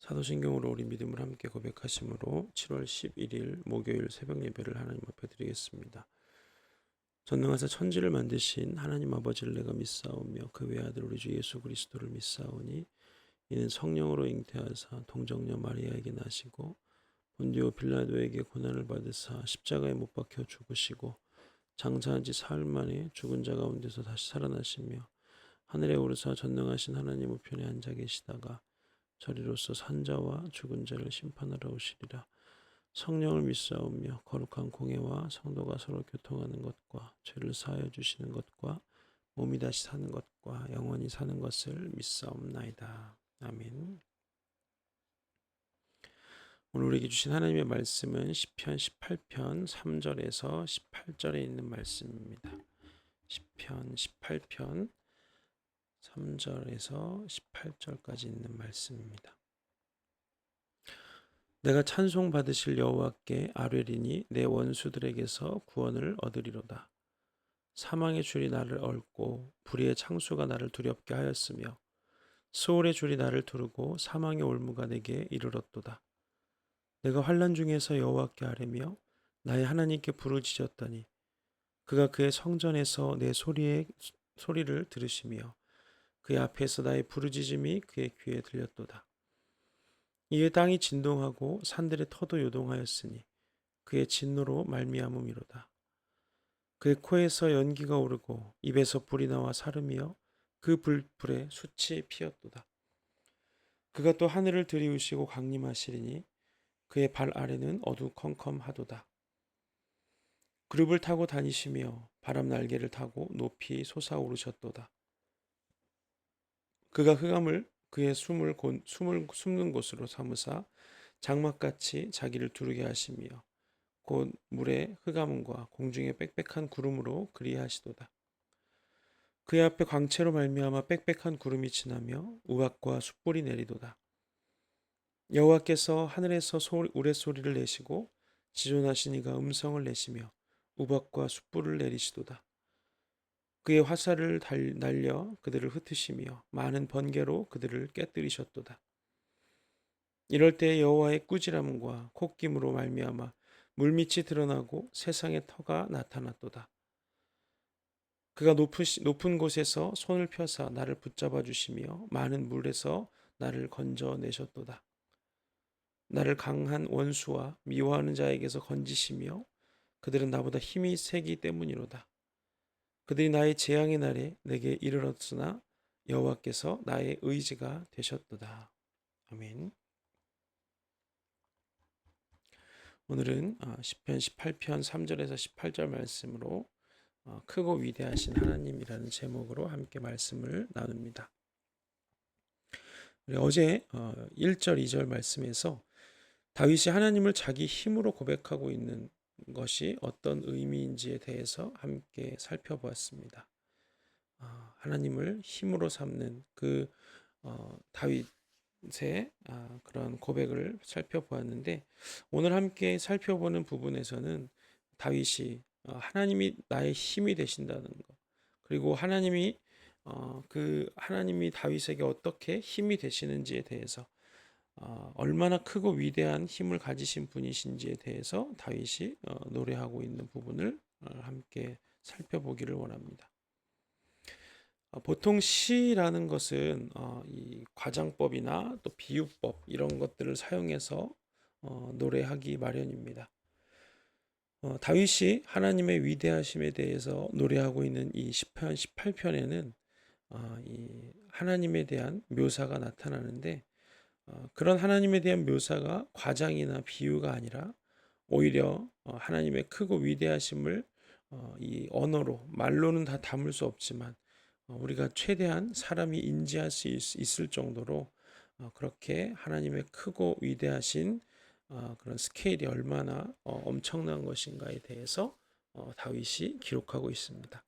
사도신경으로 우리 믿음을 함께 고백하심으로 7월 11일 목요일 새벽 예배를 하나님 앞에 드리겠습니다. 전능하사 천지를 만드신 하나님 아버지를 내가 믿사오며 그 외아들 우리 주 예수 그리스도를 믿사오니 이는 성령으로 잉태하사 동정녀 마리아에게 나시고 본디오 빌라도에게 고난을 받으사 십자가에 못 박혀 죽으시고 장사한 지 사흘 만에 죽은 자 가운데서 다시 살아나시며 하늘에 오르사 전능하신 하나님 우편에 앉아 계시다가 저리로서 산자와 죽은 자를 심판하러 오시리라. 성령을 믿사오며 거룩한 공예와 성도가 서로 교통하는 것과 죄를 사하여 주시는 것과 몸이 다시 사는 것과 영원히 사는 것을 믿사옵나이다. 아멘. 오늘 우리에게 주신 하나님의 말씀은 시편 18편 3절에서 18절에 있는 말씀입니다. 시편 18편 3절에서 18절까지 있는 말씀입니다. 내가 찬송 받으실 여호와께 아뢰리니 내 원수들에게서 구원을 얻으리로다. 사망의 줄이 나를 얽고 불의의 창수가 나를 두렵게 하였으며 수월의 줄이 나를 두르고 사망의 올무가 내게 이르렀도다. 내가 환난 중에서 여호와께 아뢰며 나의 하나님께 부르짖었더니 그가 그의 성전에서 내 소리를 들으시며 그의 앞에서 나의 부르짖음이 그의 귀에 들렸도다. 이에 땅이 진동하고 산들의 터도 요동하였으니 그의 진노로 말미암음이로다. 그의 코에서 연기가 오르고 입에서 불이 나와 사르며 그 불풀에 숯이 피었도다. 그가 또 하늘을 들이우시고 강림하시리니 그의 발 아래는 어두컴컴하도다. 그룹을 타고 다니시며 바람 날개를 타고 높이 솟아오르셨도다. 그가 흑암을 그의 숨을 숨는 곳으로 삼으사 장막같이 자기를 두르게 하시며 곧 물의 흑암과 공중의 빽빽한 구름으로 그리하시도다. 그의 앞에 광채로 말미암아 빽빽한 구름이 지나며 우박과 숯불이 내리도다. 여호와께서 하늘에서 우레소리를 내시고 지존하신 이가 음성을 내시며 우박과 숯불을 내리시도다. 그의 화살을 날려 그들을 흩으시며 많은 번개로 그들을 깨뜨리셨도다. 이럴 때 여호와의 꾸지람과 콧김으로 말미암아 물밑이 드러나고 세상의 터가 나타났도다. 그가 높은 곳에서 손을 펴사 나를 붙잡아 주시며 많은 물에서 나를 건져내셨도다. 나를 강한 원수와 미워하는 자에게서 건지시며 그들은 나보다 힘이 세기 때문이로다. 그들이 나의 재앙의 날에 내게 이르렀으나 여호와께서 나의 의지가 되셨도다. 아멘. 오늘은 시편 18편 3절에서 18절 말씀으로 크고 위대하신 하나님이라는 제목으로 함께 말씀을 나눕니다. 우리 어제 1절 2절 말씀에서 다윗이 하나님을 자기 힘으로 고백하고 있는 것이 어떤 의미인지에 대해서 함께 살펴보았습니다. 하나님을 힘으로 삼는 그 다윗의 그런 고백을 살펴보았는데 오늘 함께 살펴보는 부분에서는 다윗이 하나님이 나의 힘이 되신다는 것, 그리고 하나님이 하나님이 다윗에게 어떻게 힘이 되시는지에 대해서 얼마나 크고 위대한 힘을 가지신 분이신지에 대해서 다윗이 노래하고 있는 부분을 함께 살펴보기를 원합니다. 보통 시라는 것은 이 과장법이나 또 비유법 이런 것들을 사용해서 노래하기 마련입니다. 다윗이 하나님의 위대하심에 대해서 노래하고 있는 이 시편 18편에는 이 하나님에 대한 묘사가 나타나는데 그런 하나님에 대한 묘사가 과장이나 비유가 아니라 오히려 하나님의 크고 위대하심을 이 언어로 말로는 다 담을 수 없지만 우리가 최대한 사람이 인지할 수 있을 정도로 그렇게 하나님의 크고 위대하신 그런 스케일이 얼마나 엄청난 것인가에 대해서 다윗이 기록하고 있습니다.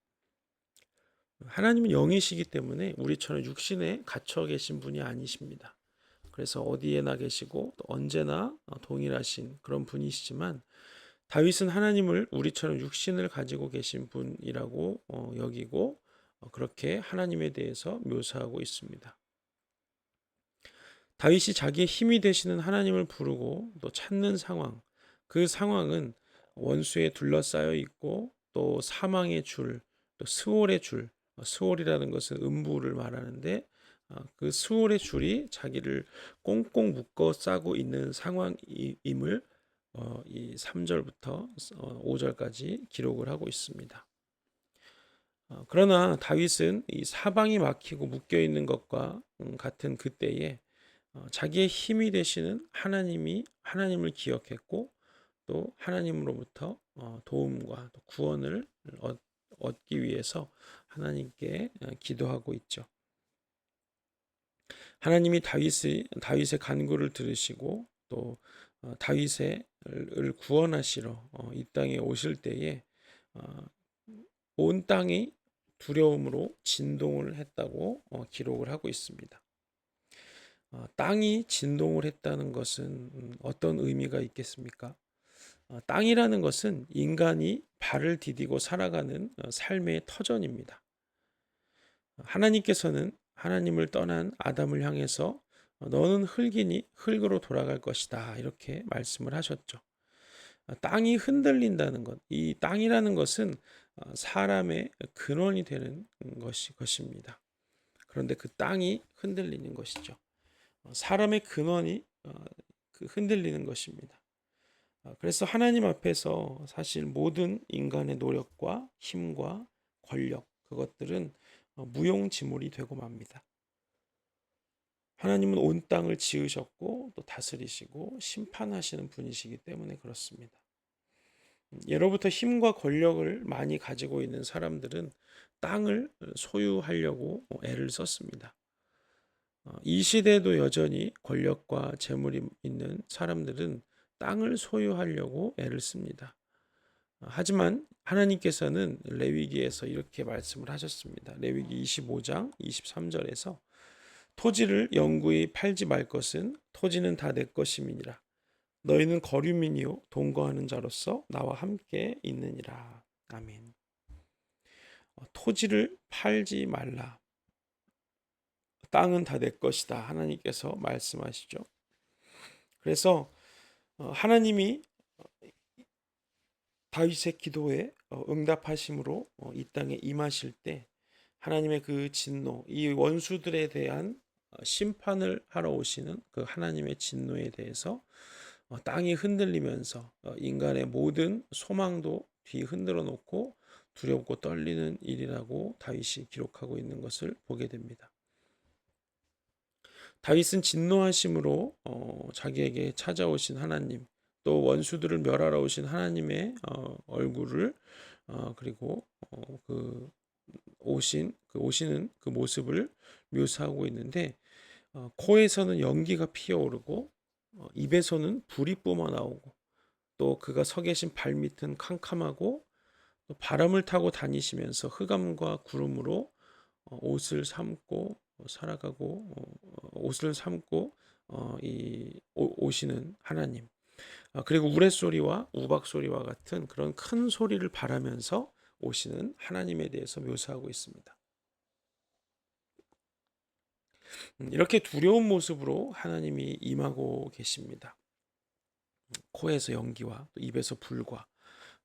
하나님은 영이시기 때문에 우리처럼 육신에 갇혀 계신 분이 아니십니다. 그래서 어디에나 계시고 또 언제나 동일하신 그런 분이시지만 다윗은 하나님을 우리처럼 육신을 가지고 계신 분이라고 여기고 그렇게 하나님에 대해서 묘사하고 있습니다. 다윗이 자기의 힘이 되시는 하나님을 부르고 또 찾는 상황, 그 상황은 원수에 둘러싸여 있고 또 사망의 줄, 또 스올의 줄, 스올이라는 것은 음부를 말하는데 그 스올의 줄이 자기를 꽁꽁 묶어 싸고 있는 상황임을 이 3절부터 5절까지 기록을 하고 있습니다. 그러나 다윗은 이 사방이 막히고 묶여 있는 것과 같은 그때에 자기의 힘이 되시는 하나님을 기억했고 또 하나님으로부터 도움과 또 구원을 얻기 위해서 하나님께 기도하고 있죠. 하나님이 다윗의 간구를 들으시고 또 다윗을 구원하시러 이 땅에 오실 때에 온 땅이 두려움으로 진동을 했다고 기록을 하고 있습니다. 땅이 진동을 했다는 것은 어떤 의미가 있겠습니까? 땅이라는 것은 인간이 발을 디디고 살아가는 삶의 터전입니다. 하나님께서는 하나님을 떠난 아담을 향해서 너는 흙이니 흙으로 돌아갈 것이다 이렇게 말씀을 하셨죠. 땅이 흔들린다는 것, 이 땅이라는 것은 사람의 근원이 되는 것입니다. 그런데 그 땅이 흔들리는 것이죠. 사람의 근원이 흔들리는 것입니다. 그래서 하나님 앞에서 사실 모든 인간의 노력과 힘과 권력, 그것들은 무용지물이 되고 맙니다. 하나님은 온 땅을 지으셨고 또 다스리시고 심판하시는 분이시기 때문에 그렇습니다. 예로부터 힘과 권력을 많이 가지고 있는 사람들은 땅을 소유하려고 애를 썼습니다. 이 시대에도 여전히 권력과 재물이 있는 사람들은 땅을 소유하려고 애를 씁니다. 하지만 하나님께서는 레위기에서 이렇게 말씀을 하셨습니다. 레위기 25장 23절에서 토지를 영구히 팔지 말 것은 토지는 다 내 것임이니라. 너희는 거류민이요 동거하는 자로서 나와 함께 있느니라. 아멘. 토지를 팔지 말라. 땅은 다 내 것이다. 하나님께서 말씀하시죠. 그래서 하나님이 다윗의 기도에 응답하심으로 이 땅에 임하실 때 하나님의 그 진노, 이 원수들에 대한 심판을 하러 오시는 그 하나님의 진노에 대해서 땅이 흔들리면서 인간의 모든 소망도 뒤흔들어 놓고 두렵고 떨리는 일이라고 다윗이 기록하고 있는 것을 보게 됩니다. 다윗은 진노하심으로 자기에게 찾아오신 하나님, 또 원수들을 멸하러 오신 하나님의 얼굴을 그리고 오시는 그 모습을 묘사하고 있는데 코에서는 연기가 피어오르고 입에서는 불이 뿜어 나오고 또 그가 서 계신 발밑은 캄캄하고 또 바람을 타고 다니시면서 흑암과 구름으로 옷을 삼고 살아가고 옷을 삼고 오시는 하나님. 그리고 우레소리와 우박소리와 같은 그런 큰 소리를 바라면서 오시는 하나님에 대해서 묘사하고 있습니다. 이렇게 두려운 모습으로 하나님이 임하고 계십니다. 코에서 연기와 또 입에서 불과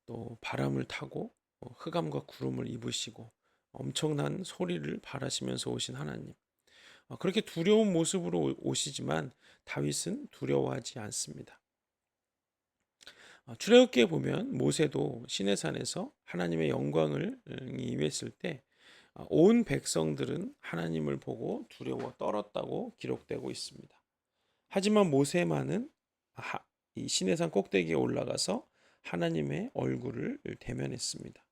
또 바람을 타고 흑암과 구름을 입으시고 엄청난 소리를 바라시면서 오신 하나님. 그렇게 두려운 모습으로 오시지만 다윗은 두려워하지 않습니다. 출애굽기에 보면 모세도 시내산에서 하나님의 영광을 임했을 때 온 백성들은 하나님을 보고 두려워 떨었다고 기록되고 있습니다. 하지만 모세만은 이 시내산 꼭대기에 올라가서 하나님의 얼굴을 대면했습니다.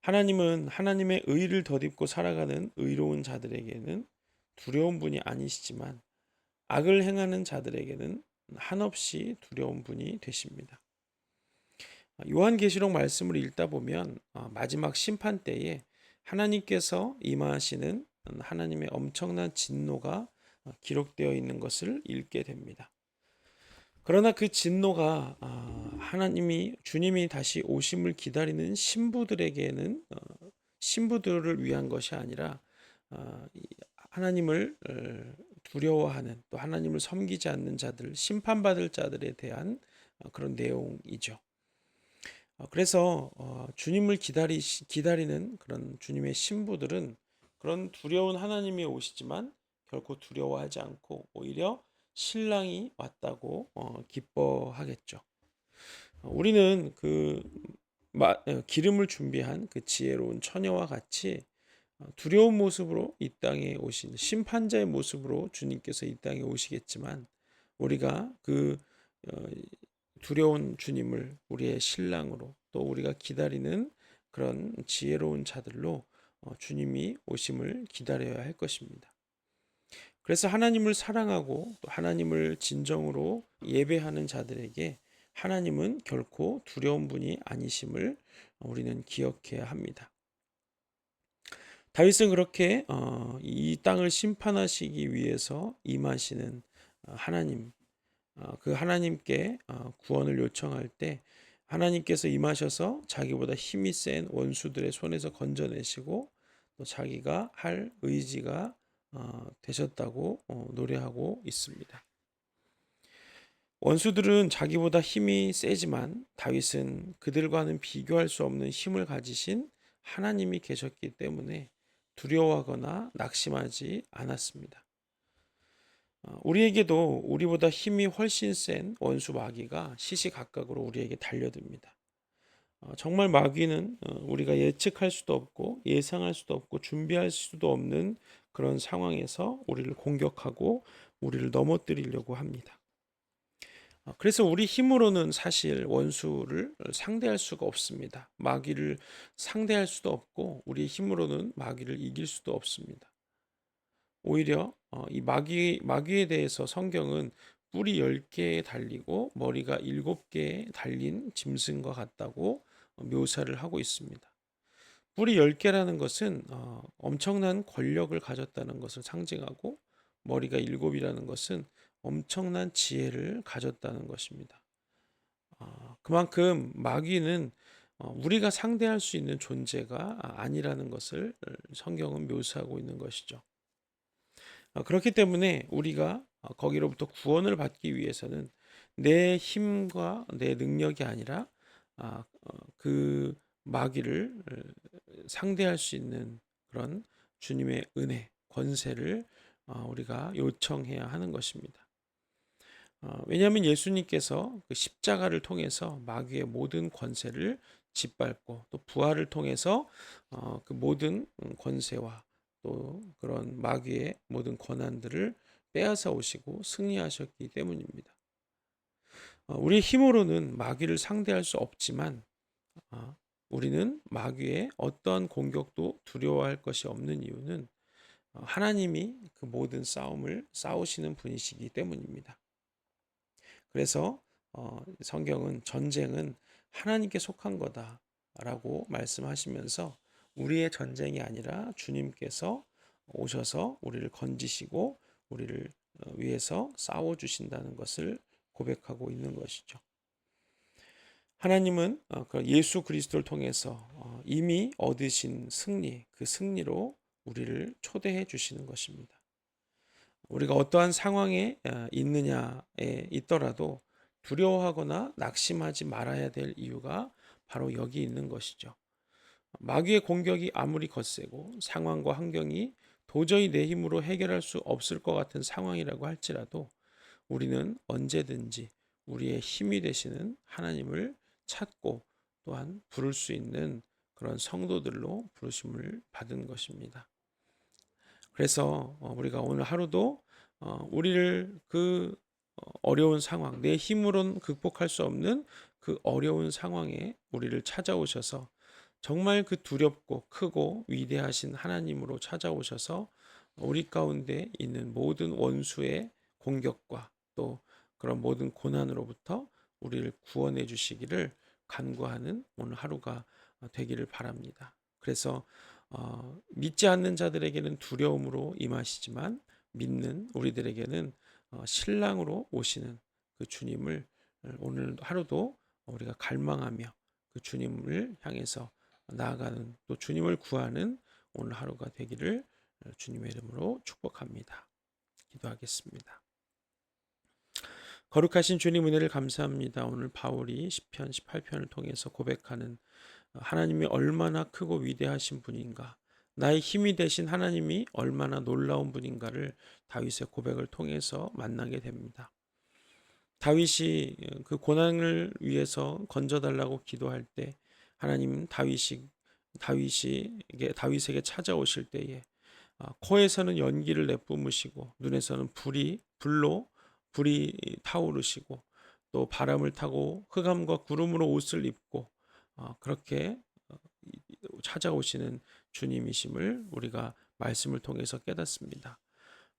하나님은 하나님의 의를 덧입고 살아가는 의로운 자들에게는 두려운 분이 아니시지만 악을 행하는 자들에게는 한없이 두려운 분이 되십니다. 요한계시록 말씀을 읽다 보면 마지막 심판 때에 하나님께서 임하시는 하나님의 엄청난 진노가 기록되어 있는 것을 읽게 됩니다. 그러나 그 진노가 주님이 다시 오심을 기다리는 신부들에게는 신부들을 위한 것이 아니라 하나님을 두려워하는, 또 하나님을 섬기지 않는 자들, 심판받을 자들에 대한 그런 내용이죠. 그래서 주님을 기다리는 그런 주님의 신부들은 그런 두려운 하나님이 오시지만 결코 두려워하지 않고 오히려 신랑이 왔다고 기뻐하겠죠. 우리는 기름을 준비한 그 지혜로운 처녀와 같이 두려운 모습으로 이 땅에 오신 심판자의 모습으로 주님께서 이 땅에 오시겠지만, 우리가 어, 두려운 주님을 우리의 신랑으로, 또 우리가 기다리는 그런 지혜로운 자들로 주님이 오심을 기다려야 할 것입니다. 그래서 하나님을 사랑하고 또 하나님을 진정으로 예배하는 자들에게 하나님은 결코 두려운 분이 아니심을 우리는 기억해야 합니다. 다윗은 그렇게 이 땅을 심판하시기 위해서 임하시는 하나님, 그 하나님께 구원을 요청할 때 하나님께서 임하셔서 자기보다 힘이 센 원수들의 손에서 건져내시고 또 자기가 할 의지가 되셨다고 노래하고 있습니다. 원수들은 자기보다 힘이 세지만 다윗은 그들과는 비교할 수 없는 힘을 가지신 하나님이 계셨기 때문에 두려워하거나 낙심하지 않았습니다. 우리에게도 우리보다 힘이 훨씬 센 원수 마귀가 시시각각으로 우리에게 달려듭니다. 정말 마귀는 우리가 예측할 수도 없고 예상할 수도 없고 준비할 수도 없는 그런 상황에서 우리를 공격하고 우리를 넘어뜨리려고 합니다. 그래서 우리 힘으로는 사실 원수를 상대할 수가 없습니다. 마귀를 상대할 수도 없고 우리 힘으로는 마귀를 이길 수도 없습니다. 오히려 이 마귀에 대해서 성경은 뿔이 10개에 달리고 머리가 7개에 달린 짐승과 같다고 묘사를 하고 있습니다. 뿔이 10개라는 것은 엄청난 권력을 가졌다는 것을 상징하고, 머리가 7이라는 것은 엄청난 지혜를 가졌다는 것입니다. 그만큼 마귀는 우리가 상대할 수 있는 존재가 아니라는 것을 성경은 묘사하고 있는 것이죠. 그렇기 때문에 우리가 거기로부터 구원을 받기 위해서는 내 힘과 내 능력이 아니라 그 마귀를 상대할 수 있는 그런 주님의 은혜, 권세를 우리가 요청해야 하는 것입니다. 왜냐하면 예수님께서 그 십자가를 통해서 마귀의 모든 권세를 짓밟고 또 부활을 통해서 그 모든 권세와 또 그런 마귀의 모든 권한들을 빼앗아 오시고 승리하셨기 때문입니다. 우리의 힘으로는 마귀를 상대할 수 없지만 우리는 마귀의 어떠한 공격도 두려워할 것이 없는 이유는 하나님이 그 모든 싸움을 싸우시는 분이시기 때문입니다. 그래서 성경은 전쟁은 하나님께 속한 거다라고 말씀하시면서 우리의 전쟁이 아니라 주님께서 오셔서 우리를 건지시고 우리를 위해서 싸워 주신다는 것을 고백하고 있는 것이죠. 하나님은 예수 그리스도를 통해서 이미 얻으신 승리, 그 승리로 우리를 초대해 주시는 것입니다. 우리가 어떠한 상황에 있느냐에 있더라도 두려워하거나 낙심하지 말아야 될 이유가 바로 여기 있는 것이죠. 마귀의 공격이 아무리 거세고 상황과 환경이 도저히 내 힘으로 해결할 수 없을 것 같은 상황이라고 할지라도 우리는 언제든지 우리의 힘이 되시는 하나님을 찾고 또한 부를 수 있는 그런 성도들로 부르심을 받은 것입니다. 그래서 우리가 오늘 하루도 우리를 그 어려운 상황, 내 힘으로는 극복할 수 없는 그 어려운 상황에 우리를 찾아오셔서 정말 그 두렵고 크고 위대하신 하나님으로 찾아오셔서 우리 가운데 있는 모든 원수의 공격과 또 그런 모든 고난으로부터 우리를 구원해 주시기를 간구하는 오늘 하루가 되기를 바랍니다. 그래서 믿지 않는 자들에게는 두려움으로 임하시지만 믿는 우리들에게는 신랑으로 오시는 그 주님을 오늘 하루도 우리가 갈망하며 그 주님을 향해서 나아가는, 또 주님을 구하는 오늘 하루가 되기를 주님의 이름으로 축복합니다. 기도하겠습니다. 거룩하신 주님 은혜를 감사합니다. 오늘 바울이 시편 18편을 통해서 고백하는 하나님이 얼마나 크고 위대하신 분인가, 나의 힘이 되신 하나님이 얼마나 놀라운 분인가를 다윗의 고백을 통해서 만나게 됩니다. 다윗이 그 고난을 위해서 건져달라고 기도할 때 하나님 다윗에게 찾아오실 때에 코에서는 연기를 내뿜으시고 눈에서는 불이 타오르시고 또 바람을 타고 흑암과 구름으로 옷을 입고 그렇게 찾아오시는 주님이심을 우리가 말씀을 통해서 깨닫습니다.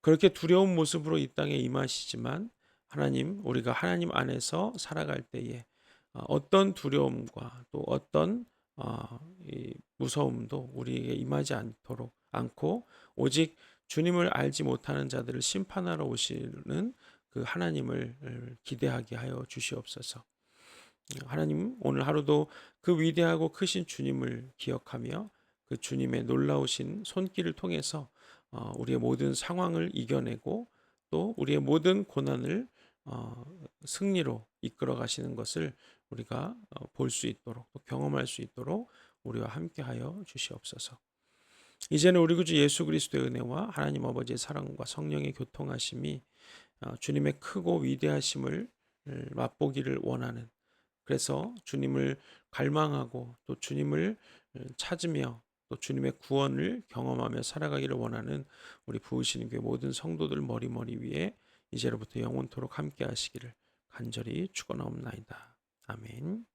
그렇게 두려운 모습으로 이 땅에 임하시지만 하나님, 우리가 하나님 안에서 살아갈 때에 어떤 두려움과 또 어떤 이 무서움도 우리에게 임하지 않고 오직 주님을 알지 못하는 자들을 심판하러 오시는 그 하나님을 기대하게 하여 주시옵소서. 하나님, 오늘 하루도 그 위대하고 크신 주님을 기억하며 그 주님의 놀라우신 손길을 통해서 우리의 모든 상황을 이겨내고 또 우리의 모든 고난을 승리로 이끌어 가시는 것을 우리가 볼 수 있도록 또 경험할 수 있도록 우리와 함께하여 주시옵소서. 이제는 우리 구주 예수 그리스도의 은혜와 하나님 아버지의 사랑과 성령의 교통하심이 주님의 크고 위대하심을 맛보기를 원하는, 그래서 주님을 갈망하고 또 주님을 찾으며 또 주님의 구원을 경험하며 살아가기를 원하는 우리 부으시는 교회 모든 성도들 머리 위에 이제로부터 영원토록 함께 하시기를 간절히 축원하옵나이다. 아멘.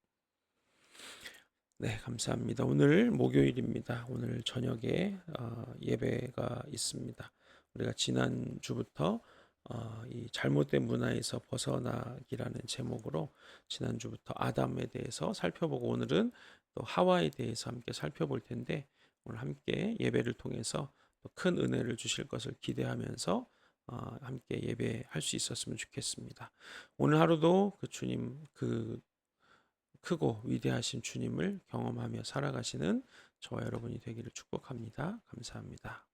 네, 감사합니다. 오늘 목요일입니다. 오늘 저녁에 예배가 있습니다. 우리가 지난 주부터 이 잘못된 문화에서 벗어나기라는 제목으로 지난주부터 아담에 대해서 살펴보고 오늘은 또 하와에 대해서 함께 살펴볼 텐데 오늘 함께 예배를 통해서 또 큰 은혜를 주실 것을 기대하면서 함께 예배할 수 있었으면 좋겠습니다. 오늘 하루도 그 주님, 그 크고 위대하신 주님을 경험하며 살아가시는 저와 여러분이 되기를 축복합니다. 감사합니다.